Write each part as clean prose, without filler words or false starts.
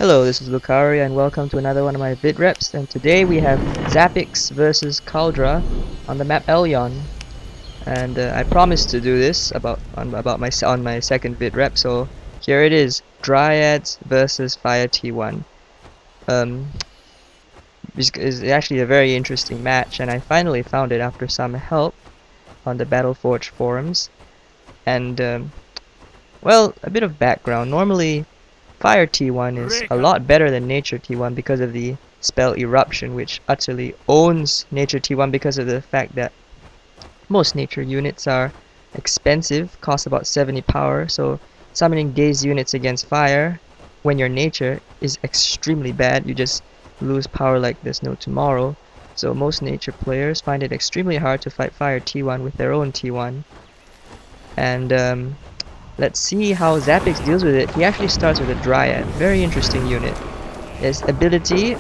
Hello, this is Lucari and welcome to another one of my Vidreps, and today we have Zappyx versus Kaldra on the map Elyon. And I promised to do this on my second Vidrep, so here it is: Dryads versus Fire T1. This is actually a very interesting match, and I finally found it after some help on the Battleforge forums. And well, a bit of background. Normally Fire T1 is a lot better than Nature T1 because of the spell Eruption, which utterly owns Nature T1 because of the fact that most Nature units are expensive, cost about 70 power, so summoning Daze units against Fire when you're Nature is extremely bad. You just lose power like there's no tomorrow. So most Nature players find it extremely hard to fight Fire T1 with their own T1. And let's see how Zappyx deals with it. He actually starts with a Dryad. Very interesting unit. His ability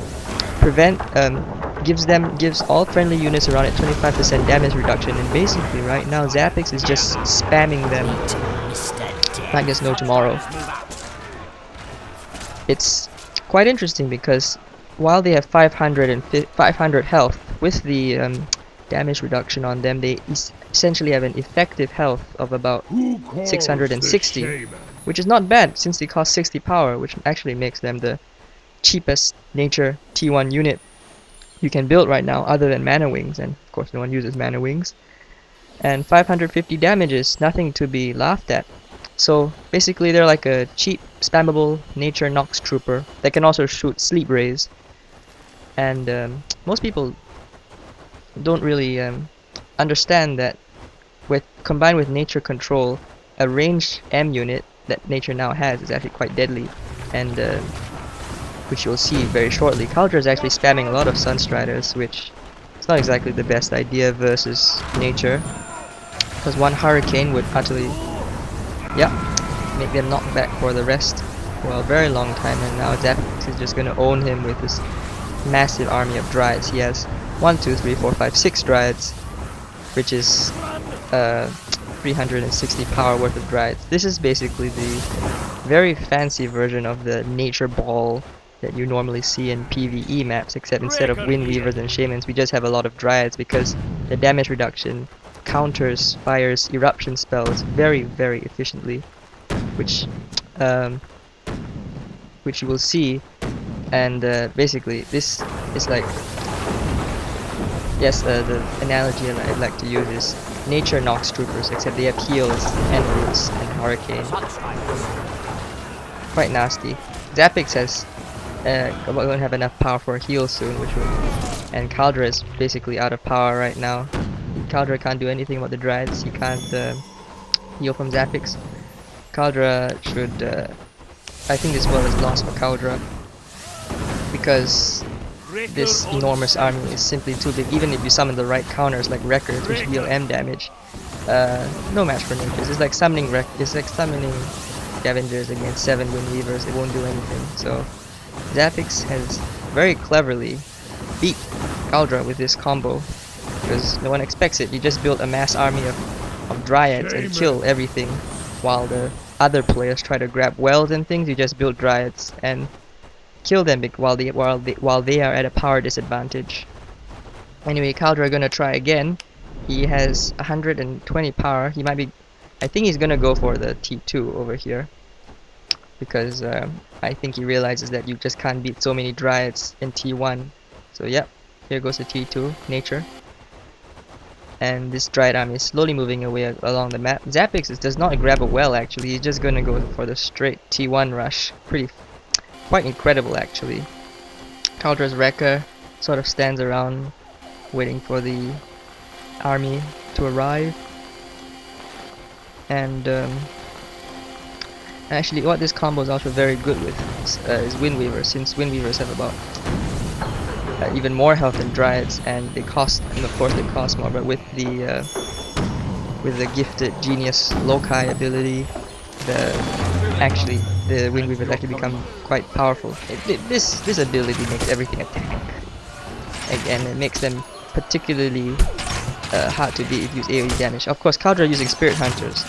gives all friendly units around it 25% damage reduction, and basically right now Zappyx is just spamming them like there's no tomorrow. It's quite interesting because while they have 500 health, with the damage reduction on them, they essentially have an effective health of about 660, which is not bad since they cost 60 power, which actually makes them the cheapest Nature T1 unit you can build right now, other than Mana Wings, and of course no one uses Mana Wings. And 550 damage is nothing to be laughed at. So basically they're like a cheap, spammable Nature Nox Trooper that can also shoot Sleep Rays. And most people don't really understand that combined with Nature Control, a ranged M unit that Nature now has is actually quite deadly, and which you'll see very shortly. Kaldra is actually spamming a lot of Sunstriders, which is not exactly the best idea versus Nature, because one Hurricane would utterly, make them knock back for the rest for a very long time. And now Zappyx is just gonna own him with this massive army of Dryads. He has 1, 2, 3, 4, 5, 6 Dryads, which is 360 power worth of Dryads. This is basically the very fancy version of the Nature Ball that you normally see in PvE maps, except instead of Wind Weavers and Shamans, we just have a lot of Dryads because the damage reduction counters Fire's Eruption spells very, very efficiently, which you will see. And basically this is like, the analogy I'd like to use is Nature Nox Troopers, except they have heals and roots and Hurricane. Quite nasty. Zappyx has won't have enough power for a heal soon, and Kaldra is basically out of power right now. Kaldra can't do anything about the Dryads. He can't heal from Zappyx. Kaldra should I think this world is lost for Kaldra, because this enormous army is simply too big. Even if you summon the right counters like Records, which deal M damage, no match for Natures. It's like summoning Scavengers against 7 Wind Weavers. It won't do anything. So Zappyx has very cleverly beat Kaldra with this combo, because no one expects it. You just build a mass army of Dryads and kill everything, while the other players try to grab wells and things. You just build Dryads and kill them while they are at a power disadvantage. Anyway, Kaldra gonna try again. He has 120 power. I think he's gonna go for the T2 over here, because I think he realizes that you just can't beat so many Dryads in T1. So yep, here goes the T2 Nature. And this Dryad army is slowly moving away along the map. Zappyx does not grab a well actually. He's just gonna go for the straight T1 rush. Quite incredible actually. Kaldra's Wrecker sort of stands around waiting for the army to arrive. And actually what this combo is also very good with is Wind Weavers, since Wind Weavers have about even more health than Dryads, and of course they cost more, but with the gifted Genius Loci ability, the Wind Weavers actually become quite powerful. This ability makes everything a tank, and it makes them particularly hard to beat if you use AoE damage. Of course, Kaldra using Spirit Hunters,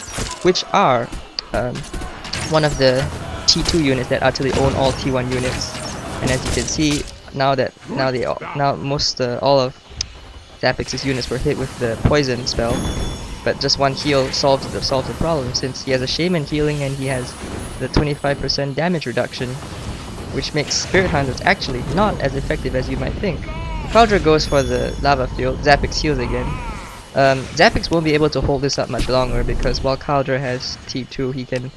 which are one of the T2 units that actually own all T1 units. And as you can see, now all of Zappyx's units were hit with the poison spell, but just one heal solves the problem, since he has a shaman healing and he has the 25% damage reduction, which makes Spirit Hunters actually not as effective as you might think. Kaldra goes for the lava field. Zappyx heals again. Zappyx won't be able to hold this up much longer, because while Kaldra has T2, he can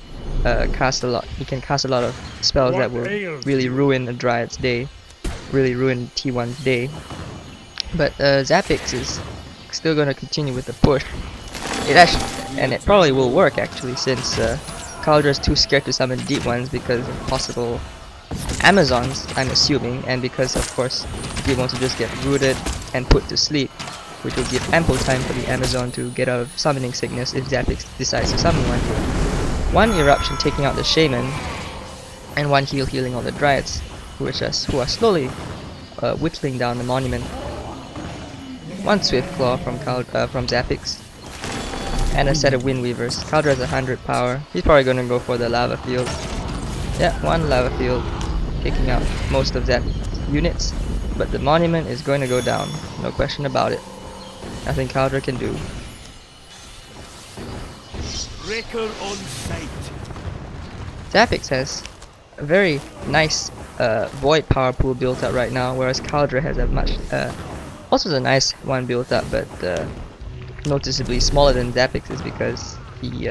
cast a lot. He can cast a lot of spells that will really ruin a Dryad's day, really ruin T1's day. But Zappyx is still going to continue with the push. It probably will work actually, since Kaldra is too scared to summon deep ones because of possible Amazons, I'm assuming, and because of course he wants to just get rooted and put to sleep, which will give ample time for the Amazon to get out of summoning sickness if Zappyx decides to summon one. One eruption taking out the shaman, and one heal healing all the dryads, who are slowly whittling down the monument. One swift claw from Zappyx, and a set of wind weavers. Kaldra has 100 power. He's probably gonna go for the lava field. Yeah, one lava field, taking out most of Zappyx's units, but the monument is going to go down, no question about it. Nothing Kaldra can do. Breaker on sight. Zappyx has a very nice void power pool built up right now, whereas Kaldra has a much also a nice one built up, but noticeably smaller than Zappyx's, because he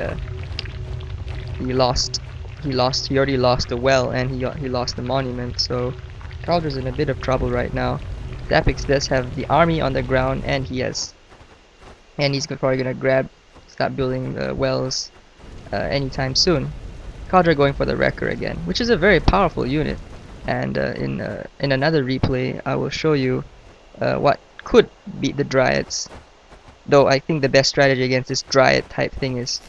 already lost the well, and he lost the monument, so Kaldra's in a bit of trouble right now. Zappyx does have the army on the ground, and he's probably gonna start building the wells anytime soon. Kaldra going for the Wrecker again, which is a very powerful unit, and in another replay I will show you what could beat the Dryads. Though I think the best strategy against this Dryad type thing is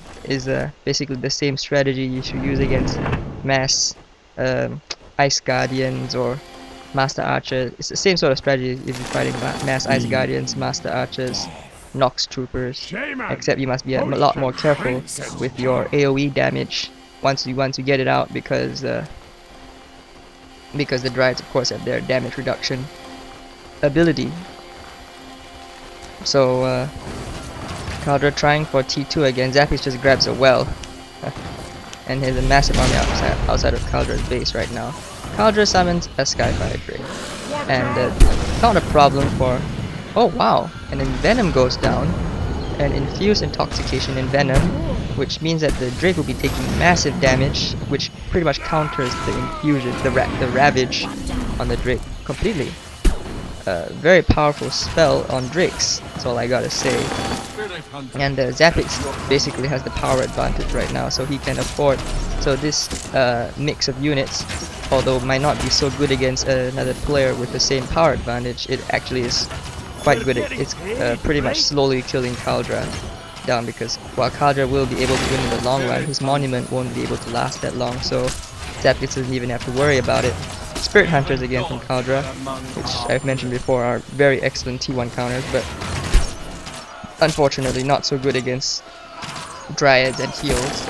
basically the same strategy you should use against mass Ice Guardians or Master Archers. It's the same sort of strategy if you're fighting mass Ice Guardians, Master Archers, Nox Troopers, except you must be a lot more careful with your AoE damage once you get it out, because the Dryads of course have their damage reduction ability. So Kaldra trying for T2 again. Zappyx just grabs a well and has a massive army outside of Kaldra's base right now. Kaldra summons a Skyfire Drake, and not a problem for... Oh wow! And then Venom goes down, and infused intoxication in Venom, which means that the Drake will be taking massive damage, which pretty much counters the infusion, the Ravage on the Drake completely. Very powerful spell on Drakes, that's all I gotta say. And Zappyx basically has the power advantage right now, so he can afford... So this mix of units, although might not be so good against another player with the same power advantage, it actually is quite good. It's pretty much slowly killing Kaldra down, because while Kaldra will be able to win in the long run, his monument won't be able to last that long, so Zappyx doesn't even have to worry about it. Spirit Hunters again from Kaldra, which I've mentioned before are very excellent T1 counters, but unfortunately not so good against Dryads and heals.